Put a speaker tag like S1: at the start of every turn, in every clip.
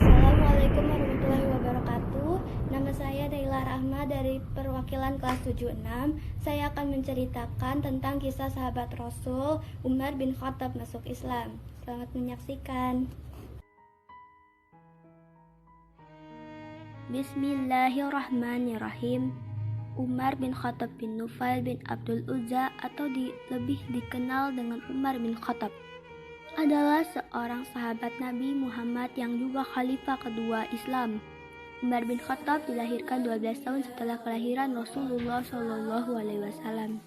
S1: Assalamualaikum warahmatullahi wabarakatuh. Nama saya Daila Rahma dari perwakilan kelas 76. Saya akan menceritakan tentang kisah sahabat Rasul Umar bin Khattab masuk Islam. Selamat menyaksikan. Bismillahirrahmanirrahim. Umar bin Khattab bin Nufail bin Abdul Uzza atau lebih dikenal dengan Umar bin Khattab adalah seorang sahabat Nabi Muhammad yang juga khalifah kedua Islam. Umar bin Khattab dilahirkan 12 tahun setelah kelahiran Rasulullah SAW.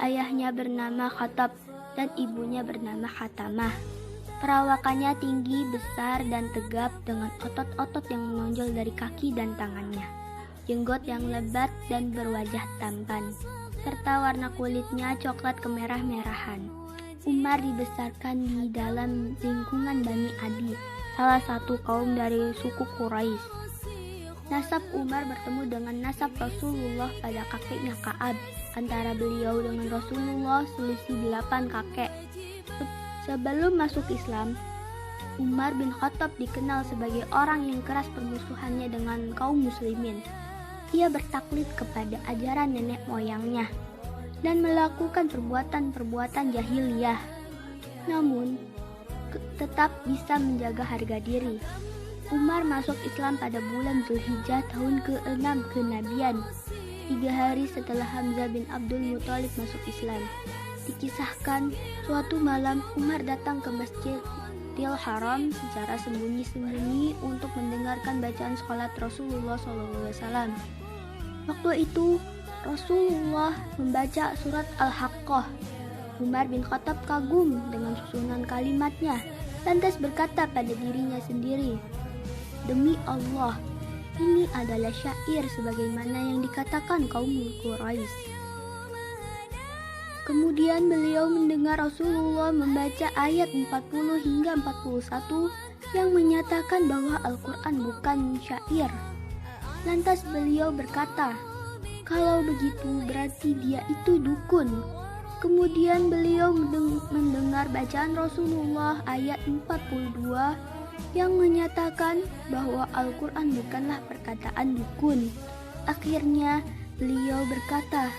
S1: Ayahnya bernama Khattab dan ibunya bernama Khatamah. Perawakannya tinggi, besar, dan tegap dengan otot-otot yang menonjol dari kaki dan tangannya, jenggot yang lebat dan berwajah tampan, serta warna kulitnya coklat kemerah-merahan. Umar dibesarkan di dalam lingkungan Bani Adi, salah satu kaum dari suku Quraisy. Nasab Umar bertemu dengan nasab Rasulullah pada kakeknya Ka'ab. Antara beliau dengan Rasulullah selisih 8 kakek. Sebelum masuk Islam, Umar bin Khattab dikenal sebagai orang yang keras permusuhannya dengan kaum muslimin. Ia bertaklid kepada ajaran nenek moyangnya dan melakukan perbuatan-perbuatan jahiliyah, namun tetap bisa menjaga harga diri. Umar masuk Islam pada bulan Zulhijjah tahun ke-6 kenabian, 3 hari setelah Hamzah bin Abdul Muthalib masuk Islam. Dikisahkan, suatu malam Umar datang ke Masjidil Haram secara sembunyi-sembunyi untuk mendengarkan bacaan sholat Rasulullah SAW. Waktu itu Rasulullah membaca surat Al-Haqqah. Umar bin Khattab kagum dengan susunan kalimatnya, lantas berkata pada dirinya sendiri, "Demi Allah, ini adalah syair sebagaimana yang dikatakan kaum Quraisy." Kemudian beliau mendengar Rasulullah membaca ayat 40 hingga 41 yang menyatakan bahwa Al-Quran bukan syair. Lantas beliau berkata, "Kalau begitu berarti dia itu dukun." Kemudian beliau mendengar bacaan Rasulullah ayat 42 yang menyatakan bahwa Al-Quran bukanlah perkataan dukun. Akhirnya beliau berkata,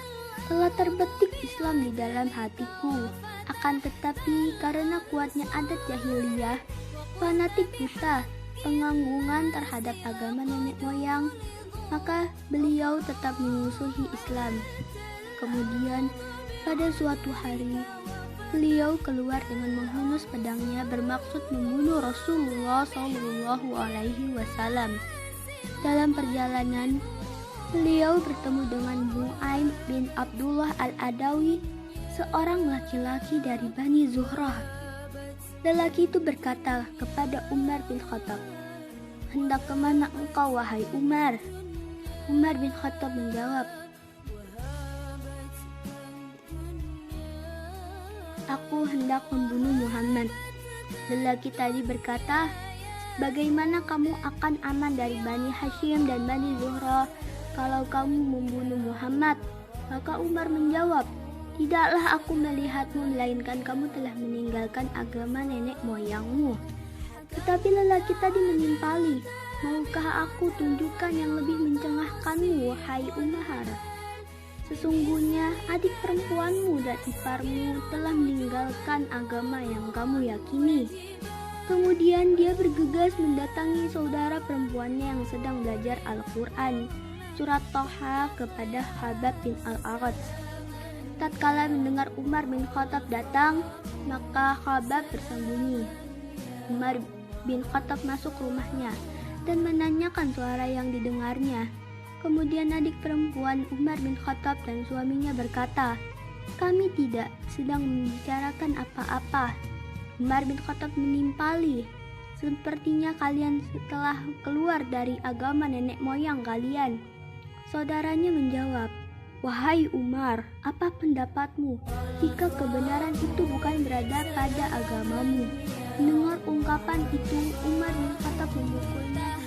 S1: "Telah terbetik Islam di dalam hatiku. Akan tetapi karena kuatnya adat jahiliyah, fanatik buta, penganggungan terhadap agama nenek moyang, maka beliau tetap memusuhi Islam." Kemudian pada suatu hari beliau keluar dengan menghunus pedangnya bermaksud membunuh Rasulullah SAW. Dalam perjalanan beliau bertemu dengan Nu'aim bin Abdullah al-Adawi, seorang laki-laki dari Bani Zuhrah. Lelaki itu berkata kepada Umar bin Khattab, "Hendak kemana engkau, wahai Umar?" Umar bin Khattab menjawab, "Aku hendak membunuh Muhammad." Lelaki tadi berkata, "Bagaimana kamu akan aman dari Bani Hashim dan Bani Zuhrah kalau kamu membunuh Muhammad?" Maka Umar menjawab, "Tidaklah aku melihatmu melainkan kamu telah meninggalkan agama nenek moyangmu." Tetapi lelaki tadi menimpali, "Maukah aku tunjukkan yang lebih mencengahkanmu, wahai Umar? Sesungguhnya adik perempuanmu dan iparmu telah meninggalkan agama yang kamu yakini." Kemudian dia bergegas mendatangi saudara perempuannya yang sedang belajar Al-Quran, surat Thaha, kepada Khabbab bin Al-Arat. Tatkala mendengar Umar bin Khattab datang, maka Khabbab bersembunyi. Umar bin Khattab masuk rumahnya dan menanyakan suara yang didengarnya. Kemudian adik perempuan Umar bin Khattab dan suaminya berkata, Kami tidak sedang membicarakan apa-apa. Umar bin Khattab menimpali. Sepertinya kalian setelah keluar dari agama nenek moyang kalian. Saudaranya menjawab, "Wahai Umar, apa pendapatmu jika kebenaran itu bukan berada pada agamamu?" Mendengar ungkapan itu, Umar bin Khattab memukulnya